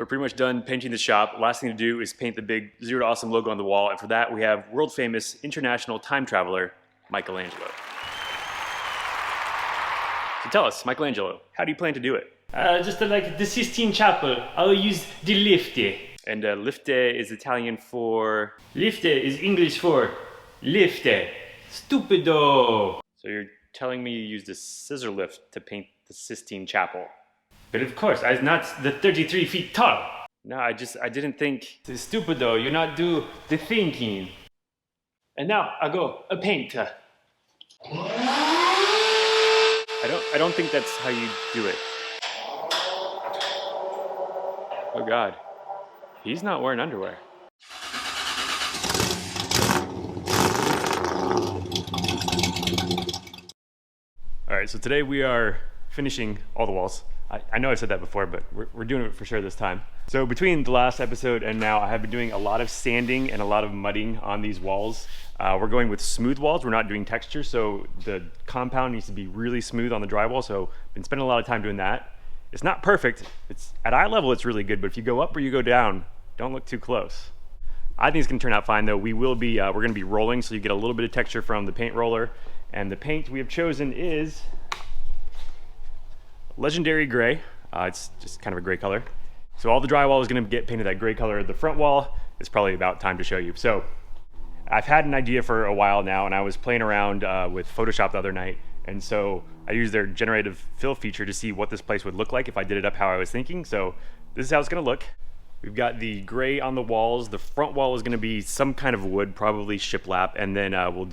So we're pretty much done painting the shop. Last thing to do is paint the big Zero to Awesome logo on the wall, and for that we have world famous international time traveler, Michelangelo. So tell us, Michelangelo, how do you plan to do it? Just like the Sistine Chapel, I'll use the lifte. And lifte is Italian for? Lifte is English for lifte. Stupido. So you're telling me you used a scissor lift to paint the Sistine Chapel? But of course, I'm not the 33 feet tall. No, I didn't think. Stupido, you not do the thinking. And now I go a paint. I don't think that's how you do it. Oh God, he's not wearing underwear. All right, so today we are finishing all the walls. I know I've said that before, but we're doing it for sure this time. So between the last episode and now, I have been doing a lot of sanding and a lot of mudding on these walls. We're going with smooth walls. We're not doing texture, so the compound needs to be really smooth on the drywall. So I've been spending a lot of time doing that. It's not perfect. It's at eye level, it's really good, but if you go up or you go down, don't look too close. I think it's gonna turn out fine though. We're gonna be rolling, so you get a little bit of texture from the paint roller. And the paint we have chosen is Legendary Gray. It's just kind of a gray color. So all the drywall is gonna get painted that gray color. The front wall is probably about time to show you. So I've had an idea for a while now, and I was playing around with Photoshop the other night. And so I used their generative fill feature to see what this place would look like if I did it up how I was thinking. So this is how it's gonna look. We've got the gray on the walls. The front wall is gonna be some kind of wood, probably shiplap, and then we'll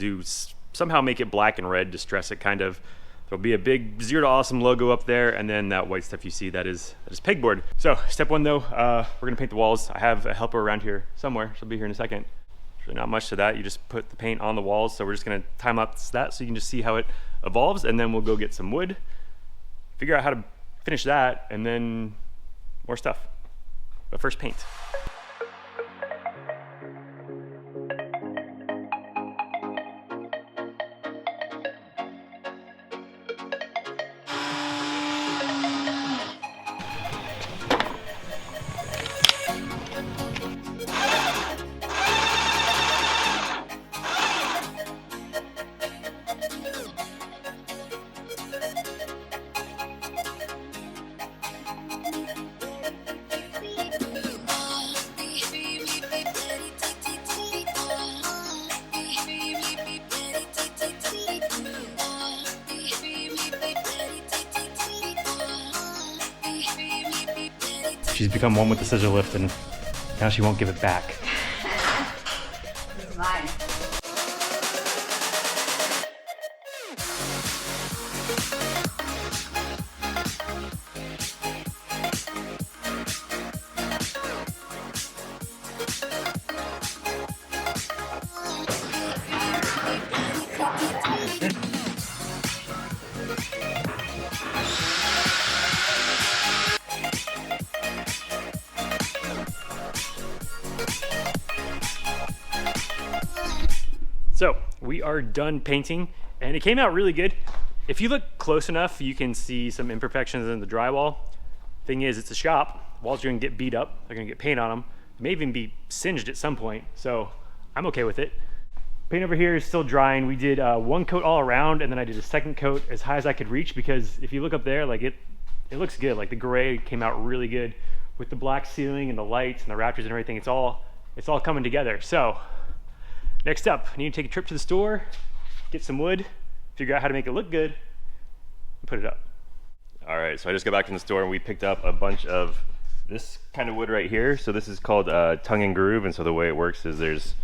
somehow make it black and red, distress it kind of. There'll be a big Zero to Awesome logo up there, and then that white stuff you see, that is Pegboard. So step one though, we're gonna paint the walls. I have a helper around here somewhere. She'll be here in a second. There's really not much to that. You just put the paint on the walls. So we're just gonna time lapse that so you can just see how it evolves, and then we'll go get some wood, figure out how to finish that, and then more stuff. But first, paint. She's become one with the scissor lift, and now she won't give it back. It's mine. So we are done painting, and it came out really good. If you look close enough, you can see some imperfections in the drywall. Thing is, it's a shop. Walls are gonna get beat up. They're gonna get paint on them. They may even be singed at some point, so I'm okay with it. Paint over here is still drying. We did one coat all around, and then I did a second coat as high as I could reach, because if you look up there, like it looks good. Like the gray came out really good with the black ceiling and the lights and the rafters and everything. It's all coming together. So next up, I need to take a trip to the store, get some wood, figure out how to make it look good, and put it up. All right, so I just got back from the store and we picked up a bunch of this kind of wood right here. So this is called tongue and groove, and so the way it works is there's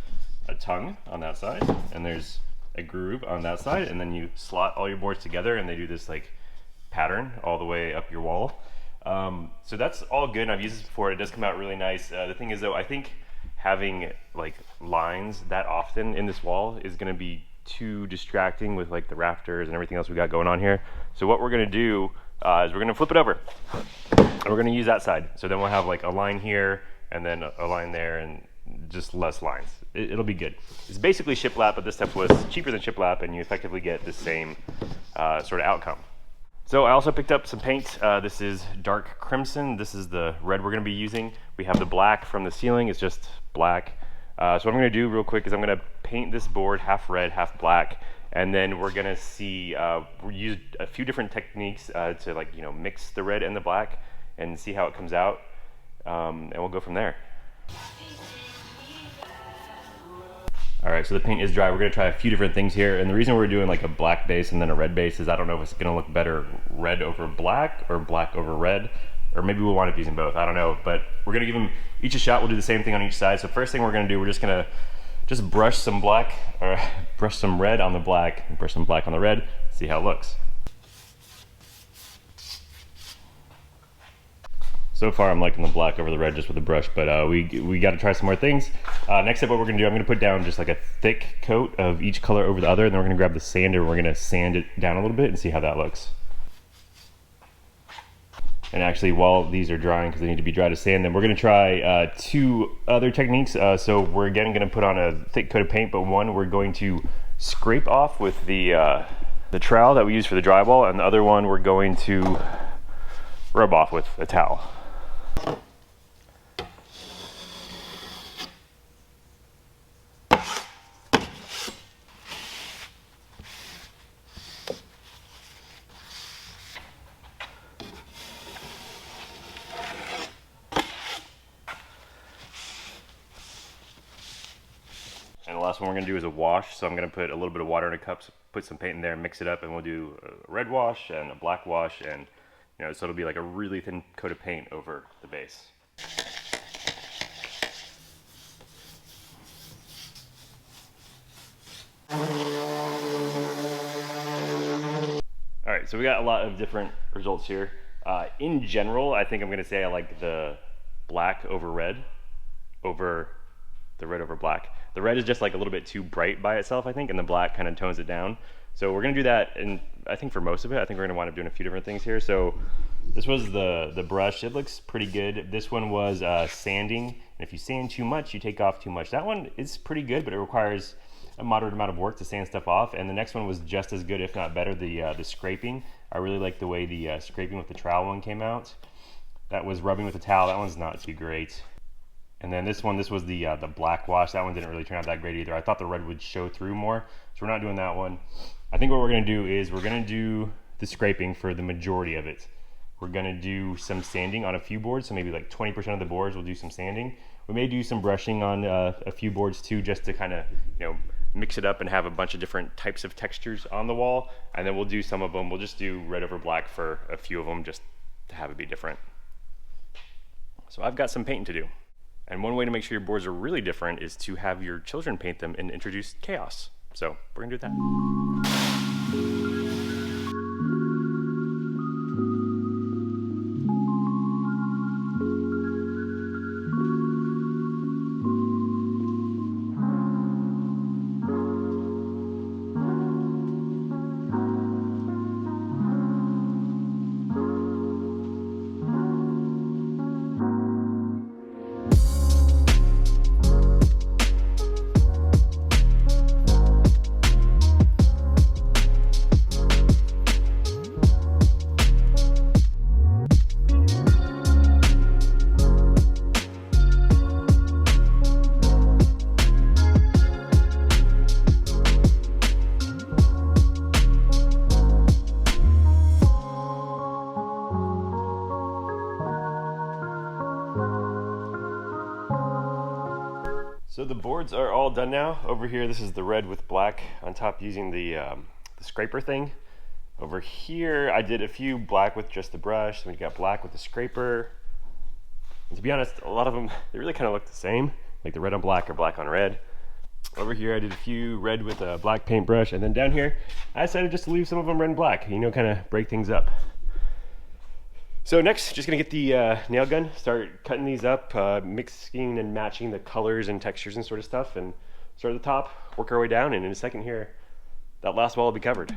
a tongue on that side, and there's a groove on that side, and then you slot all your boards together, and they do this like pattern all the way up your wall. So that's all good, and I've used this before. It does come out really nice. The thing is though, I think having like lines that often in this wall is gonna be too distracting with like the rafters and everything else we got going on here. So what we're gonna do is we're gonna flip it over, and we're gonna use that side. So then we'll have like a line here, and then a line there, and just less lines. It'll be good. It's basically shiplap, but this stuff was cheaper than shiplap, and you effectively get the same sort of outcome. So I also picked up some paint. This is dark crimson. This is the red we're gonna be using. We have the black from the ceiling, it's just black. So what I'm gonna do real quick is I'm gonna paint this board half red, half black, and then we're gonna see, we use a few different techniques to, like, you know, mix the red and the black and see how it comes out, and we'll go from there. All right, so the paint is dry. We're gonna try a few different things here. And the reason we're doing like a black base and then a red base is I don't know if it's gonna look better red over black or black over red, or maybe we'll wind up using both, I don't know. But we're gonna give them each a shot. We'll do the same thing on each side. So first thing we're gonna do, we're just gonna brush some black, or brush some red on the black, and brush some black on the red, see how it looks. So far I'm liking the black over the red just with the brush, but we got to try some more things. Next up, what we're gonna do, I'm gonna put down just like a thick coat of each color over the other, and then we're gonna grab the sander and we're gonna sand it down a little bit and see how that looks. And actually, while these are drying, because they need to be dry to sand them, we're gonna try two other techniques. So we're again gonna put on a thick coat of paint, but one we're going to scrape off with the trowel that we use for the drywall, and the other one we're going to rub off with a towel. And the last one we're gonna do is a wash. So I'm gonna put a little bit of water in a cup, put some paint in there, mix it up, and we'll do a red wash and a black wash, and you know, so it'll be like a really thin coat of paint over the base. All right, so we got a lot of different results here. In general, I think I'm gonna say I like the black over red over the red over black. The red is just like a little bit too bright by itself, I think, and the black kind of tones it down. So we're gonna do that, and I think for most of it, I think we're gonna wind up doing a few different things here. So this was the brush. It looks pretty good. This one was sanding, and if you sand too much, you take off too much. That one is pretty good, but it requires a moderate amount of work to sand stuff off. And the next one was just as good, if not better, the scraping. I really like the way the scraping with the trowel one came out. That was rubbing with the towel. That one's not too great. And then this was the black wash. That one didn't really turn out that great either. I thought the red would show through more, so we're not doing that one. I think what we're gonna do is we're gonna do the scraping for the majority of it. We're gonna do some sanding on a few boards, so maybe like 20% of the boards we'll do some sanding. We may do some brushing on a few boards too, just to kind of, you know, mix it up and have a bunch of different types of textures on the wall. And then we'll do some of them, we'll just do red over black for a few of them, just to have it be different. So I've got some painting to do. And one way to make sure your boards are really different is to have your children paint them and introduce chaos. So we're gonna do that. So the boards are all done now. Over here, this is the red with black on top using the scraper thing. Over here, I did a few black with just the brush. Then we got black with the scraper. And to be honest, a lot of them, they really kind of look the same, like the red on black or black on red. Over here, I did a few red with a black paintbrush. And then down here, I decided just to leave some of them red and black, you know, kind of break things up. So next, just gonna get the nail gun, start cutting these up, mixing and matching the colors and textures and sort of stuff, and start at the top, work our way down, and in a second here, that last wall will be covered.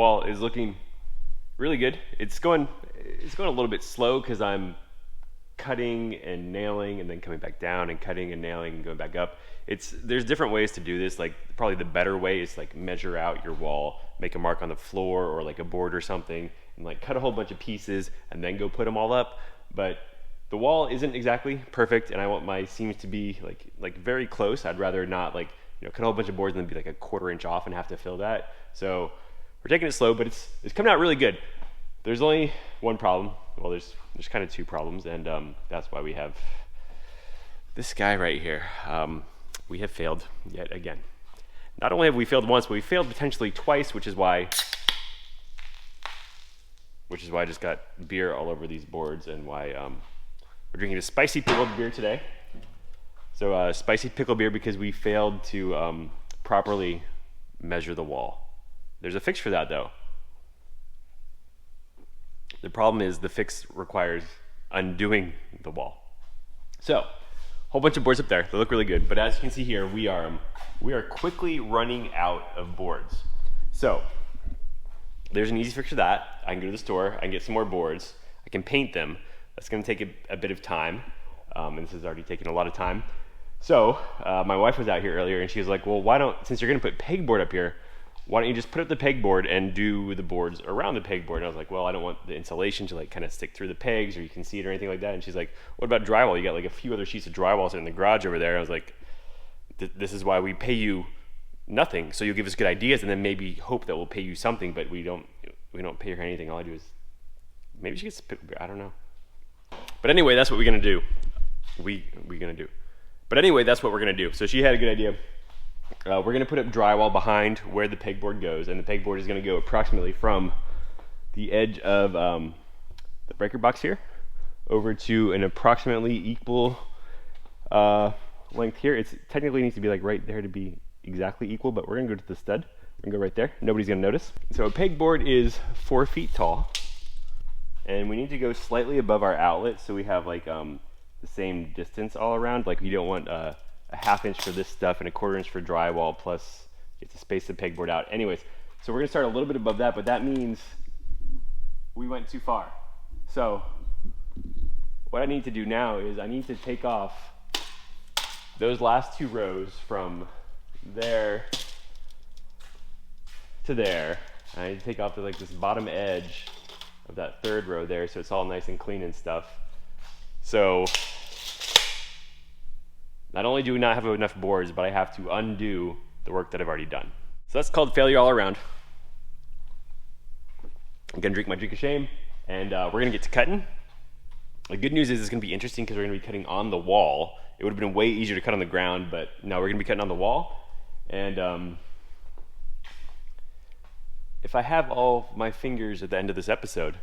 wall is looking really good. It's going a little bit slow because I'm cutting and nailing and then coming back down and cutting and nailing and going back up. There's different ways to do this. Like probably the better way is like measure out your wall, make a mark on the floor or like a board or something, and like cut a whole bunch of pieces and then go put them all up. But the wall isn't exactly perfect, and I want my seams to be like very close. I'd rather not like, you know, cut a whole bunch of boards and then be like a 1/4 inch off and have to fill that. So we're taking it slow, but it's coming out really good. There's only one problem. Well, there's kind of two problems, and that's why we have this guy right here. We have failed yet again. Not only have we failed once, but we failed potentially twice, which is why I just got beer all over these boards, and why we're drinking a spicy pickled beer today. So spicy pickled beer because we failed to properly measure the wall. There's a fix for that though. The problem is the fix requires undoing the wall. So, whole bunch of boards up there. They look really good, but as you can see here, we are quickly running out of boards. So, there's an easy fix for that. I can go to the store, I can get some more boards, I can paint them. That's gonna take a bit of time, and this has already taken a lot of time. So, my wife was out here earlier and she was like, well, since you're gonna put pegboard up here, why don't you just put up the pegboard and do the boards around the pegboard? And I was like, well, I don't want the insulation to like kind of stick through the pegs or you can see it or anything like that. And she's like, what about drywall? You got like a few other sheets of drywall sitting in the garage over there. And I was like, this is why we pay you nothing. So you'll give us good ideas and then maybe hope that we'll pay you something, but we don't pay her anything. All I do is, maybe she gets, I don't know. But anyway, that's what we're gonna do. But anyway, that's what we're gonna do. So she had a good idea. We're gonna put up drywall behind where the pegboard goes, and the pegboard is gonna go approximately from the edge of the breaker box here over to an approximately equal length here. It technically needs to be like right there to be exactly equal, but we're gonna go to the stud. We're gonna go right there. Nobody's gonna notice. So a pegboard is 4 feet tall, and we need to go slightly above our outlet so we have like the same distance all around. Like you don't want a 1/2 inch for this stuff and a 1/4 inch for drywall, plus you have to space the pegboard out. Anyways, so we're gonna start a little bit above that, but that means we went too far. So what I need to do now is I need to take off those last 2 rows from there to there. I need to take off like this bottom edge of that 3rd row there so it's all nice and clean and stuff. So not only do we not have enough boards, but I have to undo the work that I've already done. So that's called failure all around. I'm gonna drink my drink of shame, and we're gonna get to cutting. The good news is it's gonna be interesting because we're gonna be cutting on the wall. It would have been way easier to cut on the ground, but no, we're gonna be cutting on the wall. And if I have all my fingers at the end of this episode,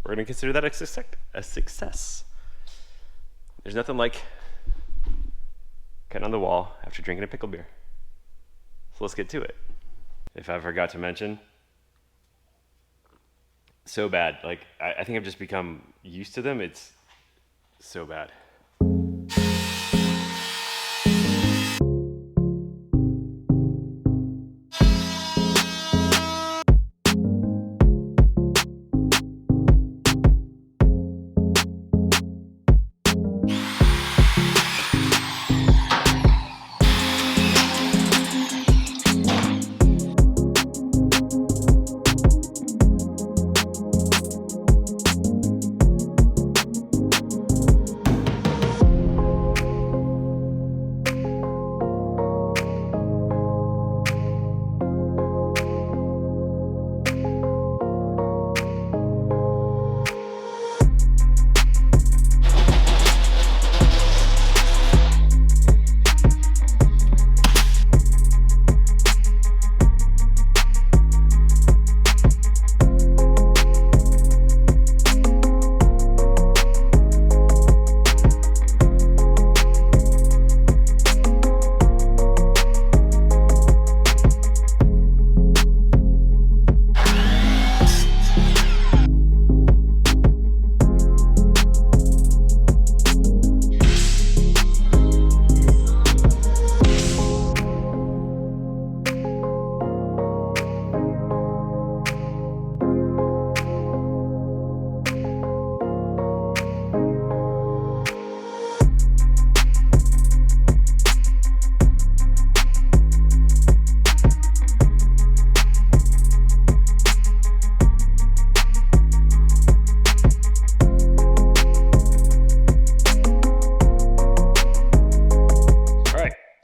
we're gonna consider that a success. There's nothing like cutting on the wall after drinking a pickle beer. So let's get to it. If I forgot to mention, so bad. Like I think I've just become used to them. It's so bad.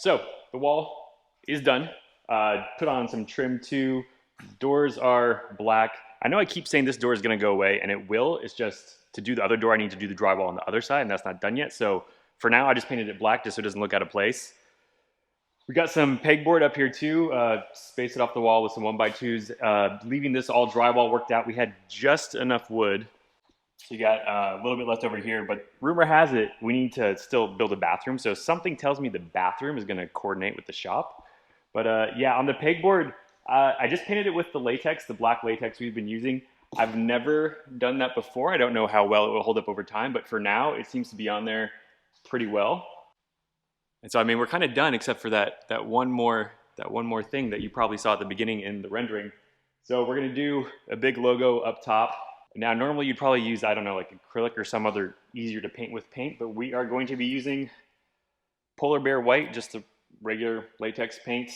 So the wall is done. Put on some trim too. Doors are black. I know I keep saying this door is gonna go away, and it will. It's just to do the other door, I need to do the drywall on the other side, and that's not done yet. So for now, I just painted it black just so it doesn't look out of place. We got some pegboard up here too, spaced it off the wall with some 1x2s. Leaving this all drywall worked out. We had just enough wood. So you got a little bit left over here, but rumor has it we need to still build a bathroom. So something tells me the bathroom is gonna coordinate with the shop. But yeah, on the pegboard, I just painted it with the latex, the black latex we've been using. I've never done that before. I don't know how well it will hold up over time, but for now, it seems to be on there pretty well. And so, I mean, we're kind of done except for that one more thing that you probably saw at the beginning in the rendering. So we're gonna do a big logo up top. Now, normally you'd probably use, I don't know, like acrylic or some other easier to paint with paint, but we are going to be using Polar Bear White, just a regular latex paint.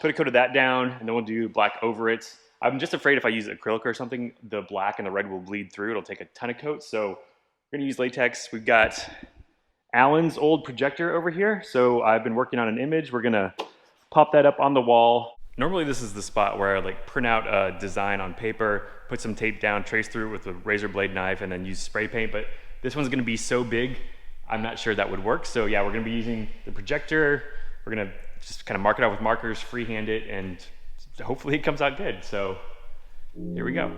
Put a coat of that down, and then we'll do black over it. I'm just afraid if I use acrylic or something, the black and the red will bleed through. It'll take a ton of coats, so we're gonna use latex. We've got Alan's old projector over here, so I've been working on an image. We're gonna pop that up on the wall. Normally this is the spot where I like print out a design on paper, put some tape down, trace through it with a razor blade knife, and then use spray paint, but this one's gonna be so big, I'm not sure that would work. So yeah, we're gonna be using the projector. We're gonna just kind of mark it out with markers, freehand it, and hopefully it comes out good. So here we go.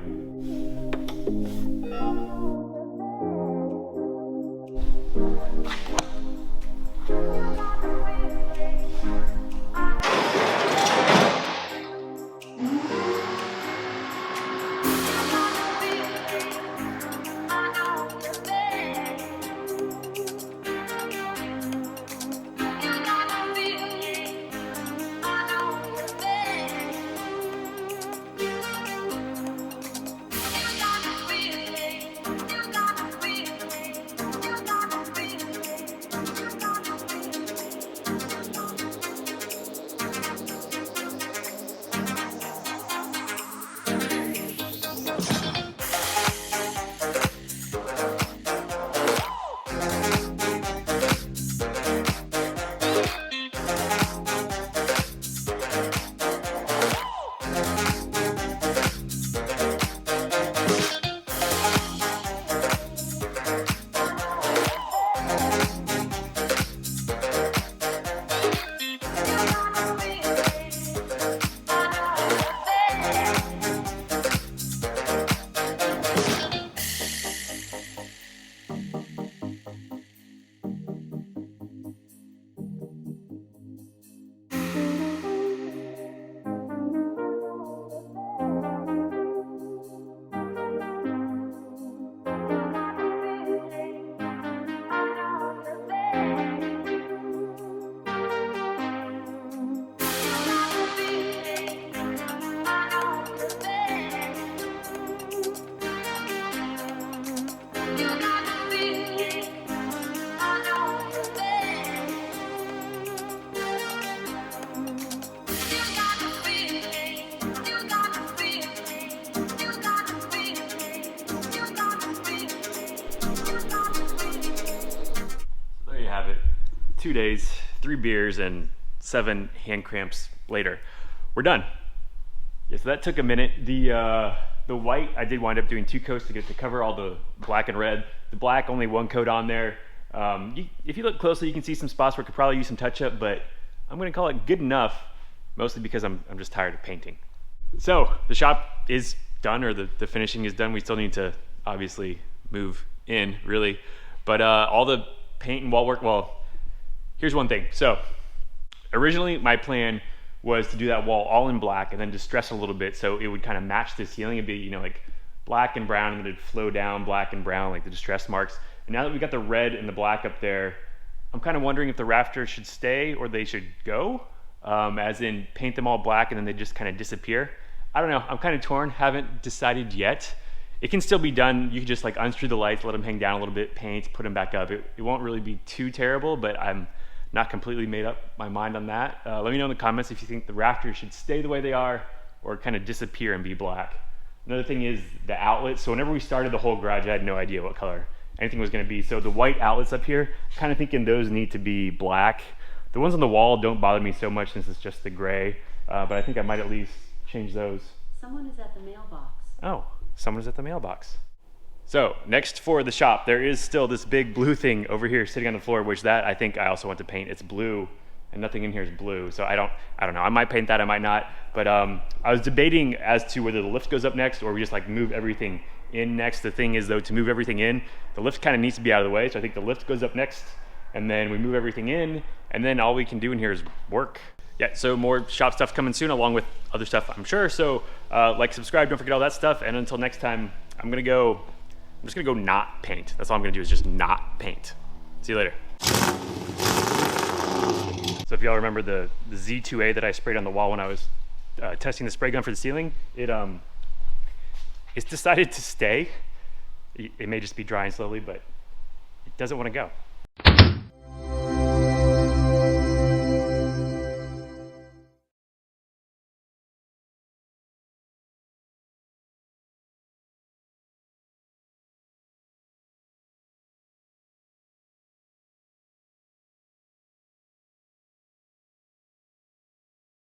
Have it. 2 days, 3 beers, and 7 hand cramps later, we're done. Yeah, so that took a minute. The white, I did wind up doing 2 coats to get to cover all the black and red. The black, only 1 coat on there. If you look closely, you can see some spots where it could probably use some touch up, but I'm gonna call it good enough, mostly because I'm just tired of painting. So the shop is done, or the finishing is done. We still need to obviously move in, really, but all the paint and wall work, well, here's one thing. So originally my plan was to do that wall all in black and then distress a little bit so it would kind of match the ceiling. It'd be, you know, like black and brown, and then it'd flow down black and brown like the distress marks. And now that we got the red and the black up there, I'm kind of wondering if the rafters should stay or they should go, as in paint them all black and then they just kind of disappear. I don't know, I'm kind of torn, haven't decided yet. It can still be done. You can just like unscrew the lights, let them hang down a little bit, paint, put them back up. It won't really be too terrible, but I'm not completely made up my mind on that. Let me know in the comments if you think the rafters should stay the way they are or kind of disappear and be black. Another thing is the outlets. So whenever we started the whole garage, I had no idea what color anything was gonna be. So the white outlets up here, kind of thinking those need to be black. The ones on the wall don't bother me so much since it's just the gray, but I think I might at least change those. Someone is at the mailbox. Oh, someone's at the mailbox. So next for the shop, there is still this big blue thing over here sitting on the floor, which that I think I also want to paint. It's blue and nothing in here is blue. So I don't know. I might paint that, I might not. But I was debating as to whether the lift goes up next or we just like move everything in next. The thing is though, to move everything in, the lift kind of needs to be out of the way. So I think the lift goes up next and then we move everything in and then all we can do in here is work. Yeah, so more shop stuff coming soon along with other stuff, I'm sure. So like, subscribe, don't forget all that stuff. And until next time, I'm just gonna go not paint. That's all I'm gonna do is just not paint. See you later. So if y'all remember the Z2A that I sprayed on the wall when I was testing the spray gun for the ceiling, it's decided to stay. It may just be drying slowly, but it doesn't want to go.